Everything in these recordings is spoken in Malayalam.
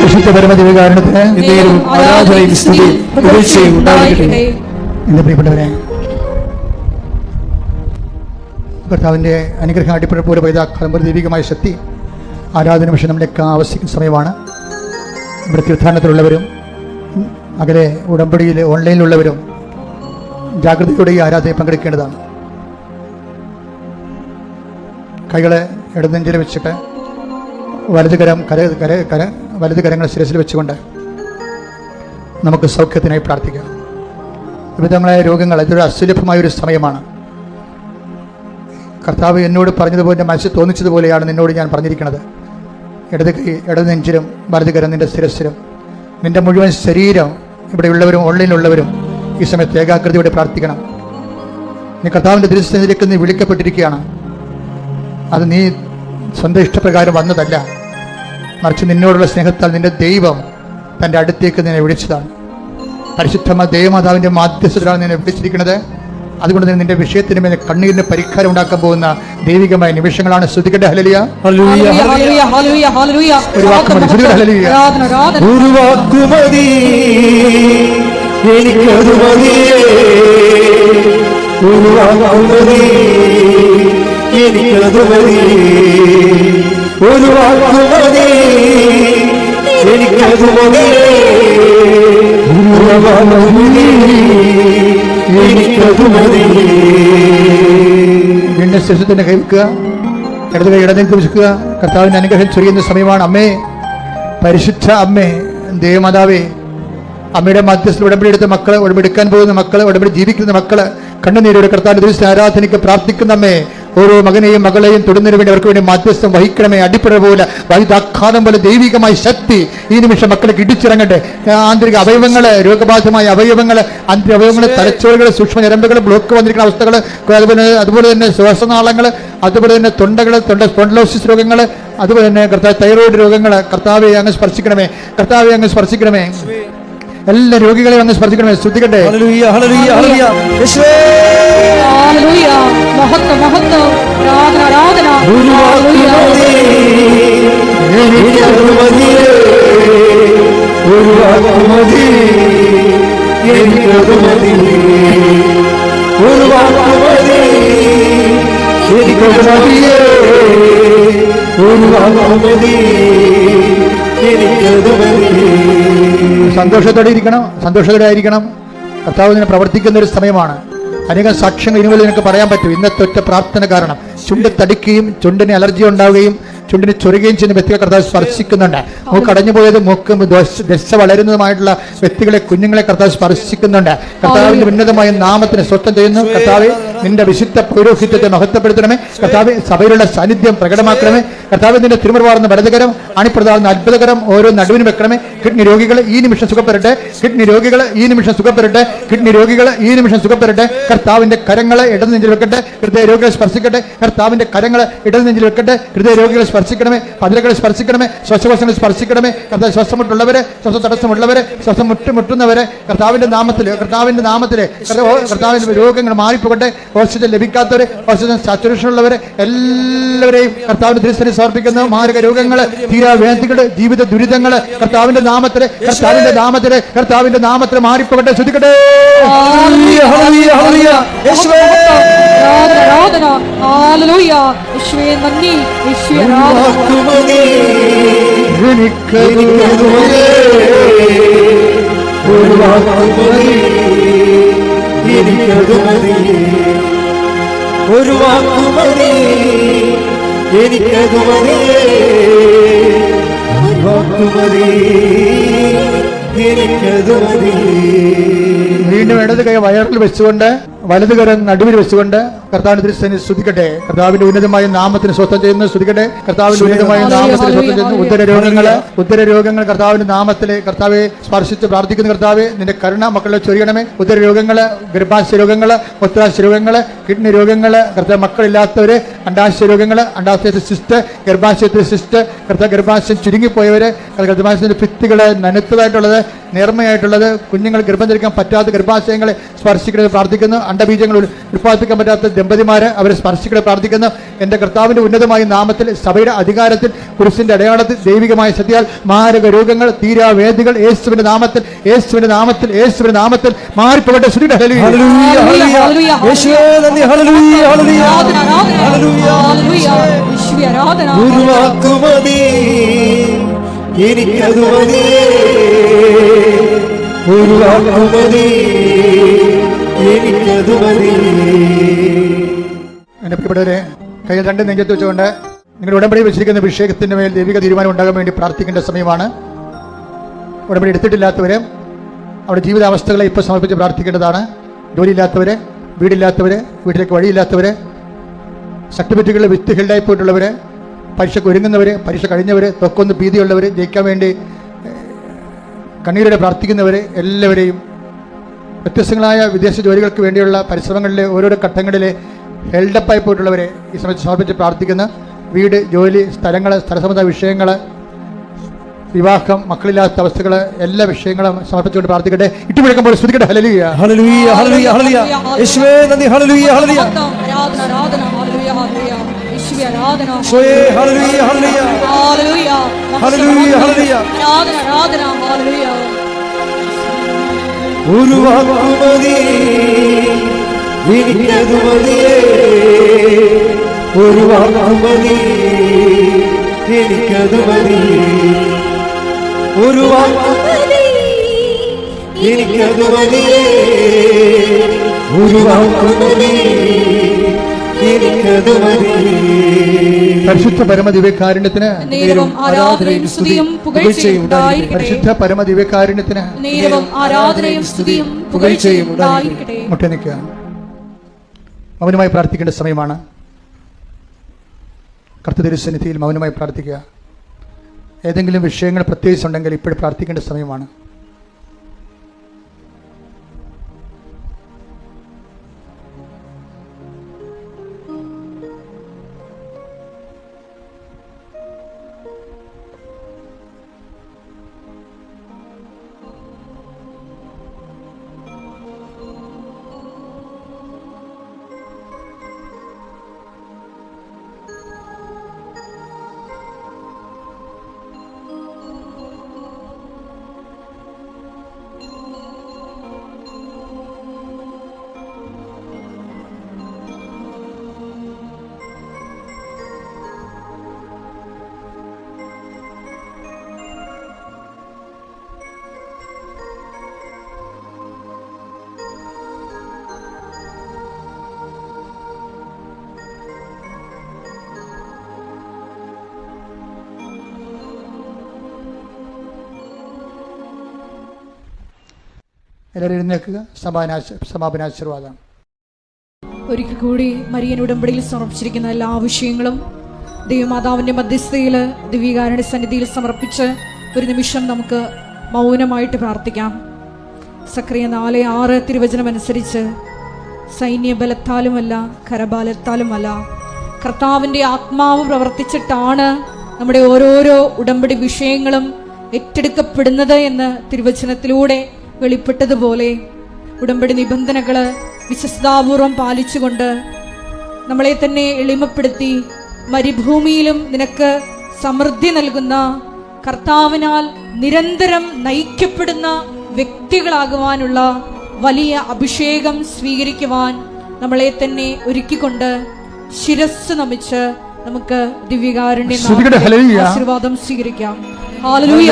പരിശുദ്ധ പരമദിവ്യകാരുണ്യത്തിന് ആരാധനയും സ്തുതിയും പുകഴ്ചയും ഉണ്ടായിരിക്കട്ടെ. എന്റെ പ്രിയപ്പെട്ടവരെ, കർത്താവിൻ്റെ അനുഗ്രഹം അടിപ്പുഴ പോലെ പെയ്ത കലമ്പർ ദൈവികമായ ശക്തി ആരാധന നിമിഷം നമ്മളെയൊക്കെ ആവശ്യിക്കുന്ന സമയമാണ്. ഇവിടെ തീർത്ഥാടനത്തിലുള്ളവരും അകലെ ഉടമ്പടിയിൽ ഓൺലൈനിലുള്ളവരും ജാഗ്രതയോടെ ഈ ആരാധനയിൽ പങ്കെടുക്കേണ്ടതാണ്. കൈകളെ ഇടനെഞ്ചിൽ വെച്ചിട്ട് വലത് കരങ്ങൾ ശിരസിൽ വെച്ചുകൊണ്ട് നമുക്ക് സൗഖ്യത്തിനായി പ്രാർത്ഥിക്കാം. വിവിധങ്ങളായ രോഗങ്ങൾ, ഇതൊരു അസുലഭമായൊരു സമയമാണ്. കർത്താവ് എന്നോട് പറഞ്ഞതുപോലെ, മനസ്സിൽ തോന്നിച്ചതുപോലെയാണ് നിന്നോട് ഞാൻ പറഞ്ഞിരിക്കുന്നത്. ഇടത് നെഞ്ചിലും വലത് കരം നിൻ്റെ ശിരസിലും, നിൻ്റെ മുഴുവൻ ശരീരം, ഇവിടെയുള്ളവരും ഓൺലൈനിലുള്ളവരും ഈ സമയത്ത് ഏകാഗ്രതയോടെ പ്രാർത്ഥിക്കണം. നീ കർത്താവിൻ്റെ ദൃശ്യത്തിലേക്ക് നീ വിളിക്കപ്പെട്ടിരിക്കുകയാണ്. അത് നീ സ്വന്തം ഇഷ്ടപ്രകാരം വന്നതല്ല, മറിച്ച് നിന്നോടുള്ള സ്നേഹത്താൽ നിന്റെ ദൈവം തൻ്റെ അടുത്തേക്ക് നിന്നെ വിളിച്ചതാണ്. പരിശുദ്ധമായ ദൈവമാതാവിൻ്റെ മാധ്യസ്ഥത്തിലാണ് നിന്നെ വിളിച്ചിരിക്കുന്നത്. അതുകൊണ്ട് തന്നെ നിന്റെ വിഷയത്തിന് മേലെ കണ്ണീരിന് പരിഹാരം ഉണ്ടാക്കാൻ പോകുന്ന ദൈവികമായ നിമിഷങ്ങളാണ്. സ്തുതിക്കട്ടെ. Hallelujah, hallelujah, hallelujah, hallelujah, hallelujah. ഒരു വാക്ക് മതി, സ്തുതിക്കട്ടെ. ഹല്ലേലൂയ. ഒരു വാക്ക് മതി, എനിക്കത് മതി. ഒരു വാക്ക് മതി, എനിക്കത് മതി. ഒരു വാക്ക് മതി, എനിക്കത് മതി. വീണ്ടും ശിശുത്തിനെ കൈവെക്കുക, ഇടത് കൈ ഇടനേക്ക് വെക്കുക. കർത്താവിൻ്റെ അനുഗ്രഹം ചൊരിയുന്ന സമയമാണ്. അമ്മേ, പരിശുദ്ധ അമ്മേ, ദേവമാതാവേ, അമ്മയുടെ മധ്യസ്ഥ ഉടമ്പടി എടുത്ത മക്കള്, ഉടമ്പടി എടുക്കാൻ പോകുന്ന മക്കള്, ഉടമ്പടി ജീവിക്കുന്ന മക്കള്, കണ്ണുനീരോടെ കർത്താവിന്റെ ദിവസം ആരാധനയ്ക്ക് പ്രാർത്ഥിക്കുന്ന അമ്മേ, ഓരോ മകനെയും മകളെയും തൊടുന്നതിന് വേണ്ടി അവർക്ക് വേണ്ടി മധ്യസ്ഥം വഹിക്കണമേ. അടിപ്പുഴ പോലെ വൈദാഘാതം പോലെ ദൈവികമായ ശക്തി ഈ നിമിഷം മക്കളെ ഇടിച്ചിറങ്ങട്ടെ. ആന്തരിക അവയവങ്ങള്, രോഗബാധിതമായ അവയവങ്ങള്, ആന്തരിക അവയവങ്ങള്, തലച്ചോറുകള്, സൂക്ഷ്മ ഞരമ്പുകൾ, ബ്ലോക്ക് വന്നിരിക്കുന്ന അവസ്ഥകള്, അതുപോലെ തന്നെ ശ്വാസനാളങ്ങള്, അതുപോലെ തന്നെ തൊണ്ട സ്പോണ്ടിലോസിസ് രോഗങ്ങള്, അതുപോലെ തന്നെ കർത്താവ് തൈറോയിഡ് രോഗങ്ങള്, കർത്താവെ അങ്ങ് സ്പർശിക്കണമേ. കർത്താവെ അങ്ങ് സ്പർശിക്കണമേ. എല്ലാ രോഗികളെയും അങ്ങ് സ്പർശിക്കണമേ. ശ്രദ്ധിക്കട്ടെ. Hallelujah, hallelujah, hallelujah. യേശുവേ, ഹല്ലേലൂയ. മഹത്വം, മഹത്വം, ആരാധന, ആരാധന. ഹല്ലേലൂയ. എനിക്കത് മതി, ഒരു വാക്ക് മതി, എനിക്കത് മതി. ഒരു വാക്ക് മതി, എനിക്കത് മതി. ഒരു വാക്ക് മതി, എനിക്കത് മതി. സന്തോഷത്തോടെ ഇരിക്കണം, സന്തോഷത്തോടെ ആയിരിക്കണം. കർത്താവ് ഇതിനെ പ്രവർത്തിക്കുന്ന ഒരു സമയമാണ്. അനേകം സാക്ഷ്യങ്ങൾ ഇനിമുതൽ നിനക്ക് പറയാൻ പറ്റും. ഇന്നത്തെ ഒറ്റ പ്രാർത്ഥന കാരണം ചുണ്ട് തടിക്കുകയും ചുണ്ടിന് അലർജി ഉണ്ടാവുകയും ചുണ്ടിന് ചൊരുകയും ചെയ്യുന്ന വ്യക്തികളെ കർത്താവ് സ്പർശിക്കുന്നുണ്ട്. മൂക്ക് അടഞ്ഞുപോയതും മൂക്ക് ദശ വളരുന്നതുമായിട്ടുള്ള വ്യക്തികളെ, കുഞ്ഞുങ്ങളെ കർത്താവ് സ്പർശിക്കുന്നുണ്ട്. കർത്താവിന്റെ ഉന്നതമായ നാമത്തിന് സ്വസ്ഥം ചെയ്യുന്നു. കർത്താവെ, നിന്റെ വിശുദ്ധ പൗരോഹിത്യത്തെ മഹത്വപ്പെടുത്തണമേ. കർത്താവെ, സഭയിലുള്ള സാന്നിധ്യം പ്രകടമാക്കണമേ. കർത്താവ്, നിന്റെ തിരുമുറവാർന്ന വലതുകരം, അണിപ്രതാവുന്ന അത്ഭുതകരം ഓരോ നടുവിനും വെക്കണമേ. കിഡ്നി രോഗികൾ ഈ നിമിഷം സുഖപ്പെടട്ടെ. കിഡ്നി രോഗികൾ ഈ നിമിഷം സുഖപ്പെടട്ടെ. കിഡ്നി രോഗികൾ ഈ നിമിഷം സുഖപ്പെടട്ടെ. കർത്താവിന്റെ കരങ്ങളെ ഇടത് നെഞ്ചിൽ വെക്കട്ടെ. ഹൃദയ രോഗികളെ സ്പർശിക്കട്ടെ. കർത്താവിന്റെ കരങ്ങളെ ഇടത് നെഞ്ചിൽ വെക്കട്ടെ. ഹൃദയ രോഗികളെ സ്പർശിക്കണമേ. പതിലുകളെ സ്പർശിക്കണമേ. ശ്വാസകോശങ്ങളെ സ്പർശിക്കണമേ. കർത്താവ്, ശ്വാസമുട്ടുള്ളവരെ, ശ്വാസ തടസ്സമുള്ളവരെ, ശ്വാസം മുട്ടുന്നവരെ കർത്താവിന്റെ നാമത്തില്, കർത്താവിന്റെ രോഗങ്ങൾ മാറിപ്പോകട്ടെ. ഓക്സിജൻ ലഭിക്കാത്തവരെ, ഓക്സിജൻ സാച്ചുറേഷൻ ഉള്ളവരെ എല്ലാവരെയും കർത്താവിന്റെ ദൃശ്യത്തിന് സമർപ്പിക്കുന്നു. മാരക രോഗങ്ങള്, തീരാവേദികള്, ജീവിത ദുരിതങ്ങള് കർത്താവിന്റെ നാമത്തില്, കർത്താവിന്റെ നാമത്തില്, കർത്താവിന്റെ നാമത്തില് മാറിപ്പോകട്ടെ. ശ്രദ്ധിക്കട്ടെ. ഒരു വാക്ക് മതി, എനിക്കത് മതി. ഒരു വാക്ക് മതി, എനിക്കത് മതി. വീണ്ടും ഇടത് കൈ വയറിൽ വെച്ചുകൊണ്ട് വലത് കരം നടുവിൽ വെച്ചുകൊണ്ട് കർത്താവിന്റെ ദൃശ്യനെ സ്തുതിക്കട്ടെ. കർത്താവിന്റെ ഉന്നതമായ നാമത്തിന് സ്വസ്ഥം ചെയ്യുന്നു. സ്തുതിക്കട്ടെ. കർത്താവിന്റെ ഉന്നതമായ നാമത്തിന് സ്വസ്ഥം ചെയ്യുന്നു. ഉദരരോഗങ്ങൾ കർത്താവിന്റെ നാമത്തിലെ കർത്താവെ സ്പർശിച്ച് പ്രാർത്ഥിക്കുന്ന കർത്താവെ, നിന്റെ കരുണ മക്കളെ ചൊരിയണമേ. ഉദരരോഗങ്ങള്, ഗർഭാശയ രോഗങ്ങള്, മൂത്രാശയ രോഗങ്ങള്, കിഡ്നി രോഗങ്ങള്, കർത്താവ് മക്കളില്ലാത്തവര്, അണ്ടാശയ രോഗങ്ങള്, അണ്ടാശയത്തിൽ സിസ്റ്റ്, ഗർഭാശയത്തിൽ സിസ്റ്റ്, കർത്താവ് ഗർഭാശയം ചുരുങ്ങിപ്പോയവര്, ഗർഭാശയത്തിന്റെ ഭിത്തികള് നനുത്തതായിട്ടുള്ളത്, നേർമയായിട്ടുള്ളത്, കുഞ്ഞുങ്ങൾ ഗർഭം ധരിക്കാൻ പറ്റാത്ത ഗർഭാശയങ്ങളെ സ്പർശിക്കുന്നത് പ്രാർത്ഥിക്കുന്നു. അണ്ടബീജങ്ങൾ ഉൽപ്പാദിപ്പിക്കാൻ പറ്റാത്ത ദമ്പതിമാര് അവരെ സ്പർശിക്കണേ പ്രാർത്ഥിക്കുന്നു. എൻ്റെ കർത്താവിൻ്റെ ഉന്നതമായ നാമത്തിൽ, സഭയുടെ അധികാരത്തിൽ, കുരിശിന്റെ അടയാളത്തിൽ, ദൈവികമായ സത്യാൽ മാരക രോഗങ്ങൾ, തീരാവേദികൾ യേശുവിന്റെ നാമത്തിൽ, യേശുവിന്റെ നാമത്തിൽ, യേശുവിന്റെ നാമത്തിൽ മാറിപ്പോകട്ടെ. എനിക്കതു മതി, ഒരു വാക്കു മതി, എനിക്കതു മതി. എന്റെ പ്രിയപ്പെട്ടവരെ, കയ്യിൽ രണ്ട് നെഞ്ചത്ത് വെച്ചുകൊണ്ട് നിങ്ങളുടെ ഉടമ്പടി വെച്ചിരിക്കുന്ന വിഷയത്തിന്റെ മേൽ ദൈവിക തീരുമാനം ഉണ്ടാകാൻ വേണ്ടി പ്രാർത്ഥിക്കേണ്ട സമയമാണ്. ഉടമ്പടി എടുത്തിട്ടില്ലാത്തവരെ, അവരുടെ ജീവിതാവസ്ഥകളെ ഇപ്പോൾ സമർപ്പിച്ച് പ്രാർത്ഥിക്കേണ്ടതാണ്. ജോലിയില്ലാത്തവരെ, വീടില്ലാത്തവരെ, വീട്ടിലേക്ക് വഴിയില്ലാത്തവരെ, സർട്ടിഫിക്കറ്റുകളിൽ വിത്ത് ഹെൽഡായി പോയിട്ടുള്ളവരെ, പരീക്ഷയ്ക്ക് ഒരുങ്ങുന്നവർ, പരീക്ഷ കഴിഞ്ഞവർ, തൊക്കൊന്ന് ഭീതിയുള്ളവർ, ജയിക്കാൻ വേണ്ടി കണ്ണീരോടെ പ്രാർത്ഥിക്കുന്നവർ, എല്ലാവരെയും വ്യത്യസ്തങ്ങളായ വിദേശ ജോലികൾക്ക് വേണ്ടിയുള്ള പരിശ്രമങ്ങളിലെ ഓരോരോ ഘട്ടങ്ങളിലെ ഹെൽഡപ്പായി പോയിട്ടുള്ളവരെ ഈ സമയത്ത് സമർപ്പിച്ച് പ്രാർത്ഥിക്കുന്ന വീട്, ജോലി, സ്ഥലങ്ങൾ, സ്ഥലസംബന്ധ വിഷയങ്ങൾ, വിവാഹം, മക്കളില്ലാത്ത അവസ്ഥകൾ, എല്ലാ വിഷയങ്ങളും സമർപ്പിച്ചുകൊണ്ട് പ്രാർത്ഥിക്കട്ടെ. ഇട്ടുപിടിക്കുമ്പോൾ സ്തുതിക്കട്ടെ. Hallelujah, hallelujah, hallelujah, hallelujah. യേശുവേ നന്ദി. Hallelujah, hallelujah. ഒരു വാക്കു മതി, എനിക്കതു മതിയേ, ഒരു വാക്കു മതി, എനിക്കതു മതി, ഒരു വാക്കു മതി, എനിക്കതു മതിയേ, ഒരു വാക്കു മതി, എനിക്കതു മതി. പരിശുദ്ധ പരമദിവ്യകാരുണ്യത്തിന് ആരാധനയും സ്തുതിയും പുകഴ്ചയും ഉണ്ടായിരിക്കട്ടെ. പരിശുദ്ധ പരമദിവ്യകാരുണ്യത്തിന് ആരാധനയും സ്തുതിയും പുകഴ്ചയും ഉണ്ടായിരിക്കട്ടെ. മുട്ടി നിൽക്കുക. മൗനമായി പ്രാർത്ഥിക്കേണ്ട സമയമാണ്. കർത്തൃസന്നിധിയിൽ മൗനമായി പ്രാർത്ഥിക്കുക. ഏതെങ്കിലും വിഷയങ്ങൾ പ്രത്യേകിച്ചുണ്ടെങ്കിൽ ഇപ്പോഴും പ്രാർത്ഥിക്കേണ്ട സമയമാണ്. എല്ലാവരും എഴുന്നേൽക്കുക. സമാപനാശീർവാദം. ഒരിക്കൽ കൂടി മരിയൻ ഉടമ്പടിയിൽ സമർപ്പിച്ചിരിക്കുന്ന എല്ലാ വിഷയങ്ങളും ദൈവമാതാവിന്റെ മധ്യസ്ഥതയിൽ ദിവ്യകാരുണ്യ സന്നിധിയിൽ സമർപ്പിച്ച് ഒരു നിമിഷം നമുക്ക് മൗനമായിട്ട് പ്രാർത്ഥിക്കാം. സക്രിയ 4:6 തിരുവചനം അനുസരിച്ച് സൈന്യബലത്താലുമല്ല കരബലത്താലുമല്ല, കർത്താവിൻ്റെ ആത്മാവ് പ്രവർത്തിച്ചിട്ടാണ് നമ്മുടെ ഓരോരോ ഉടമ്പടി വിഷയങ്ങളും ഏറ്റെടുക്കപ്പെടുന്നത് എന്ന് തിരുവചനത്തിലൂടെ വെളിപ്പെട്ടതുപോലെ ഉടമ്പടി നിബന്ധനകള് വിശ്വസ്താപൂർവം പാലിച്ചുകൊണ്ട് നമ്മളെ തന്നെ എളിമപ്പെടുത്തി മരുഭൂമിയിലും നിനക്ക് സമൃദ്ധി നൽകുന്ന കർത്താവിനാൽ നിരന്തരം നയിക്കപ്പെടുന്ന വ്യക്തികളാകുവാനുള്ള വലിയ അഭിഷേകം സ്വീകരിക്കുവാൻ നമ്മളെ തന്നെ ഒരുക്കിക്കൊണ്ട് ശിരസ് നമിച്ച് നമുക്ക് ദിവ്യകാരുണ്യ ആശീർവാദം സ്വീകരിക്കാം. ഹല്ലേലൂയ,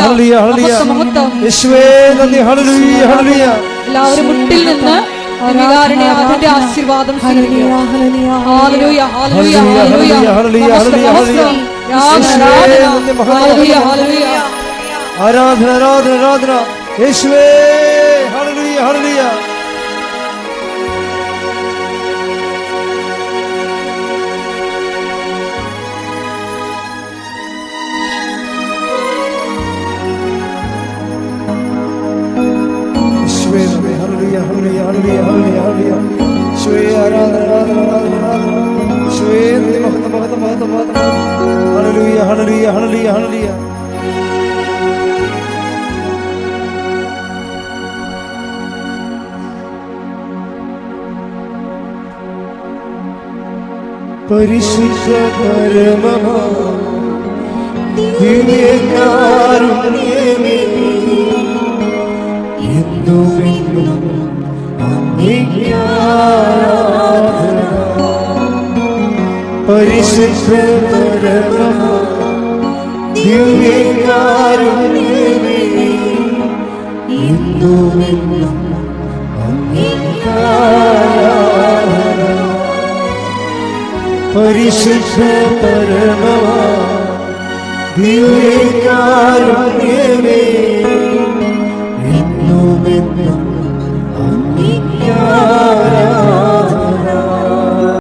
ഹല്ലേലൂയ, മഹത്വം. യേശുവേ നന്ദി. Hallelujah, hallelujah. എല്ലാവരും മുട്ടിൽ നിന്ന് ദിവ്യകാരുണ്യത്തിന്റെ ആശീർവാദം സ്വീകരിക്കുക. Hallelujah, hallelujah, hallelujah, hallelujah, hallelujah. ആരാധന, ആരാധന, ആരാധന. യേശുവേ ഹല്ലേലൂയ, ഹല്ലേലൂയ. പരിശുദ്ധ പരമമാ ദിവ്യകാരുണ്യമേ, എന്നുമെന്നും അങ്ങേക്ക് ആരാധന. പരിശുദ്ധ പരമമാ ദിവ്യകാരുണ്യമേ, എന്നുമെന്നും അങ്ങേക്ക് ആരാധന. പരിശുദ്ധ പരമമാ ദിവ്യകാരുണ്യമേ, എന്നുമെന്നും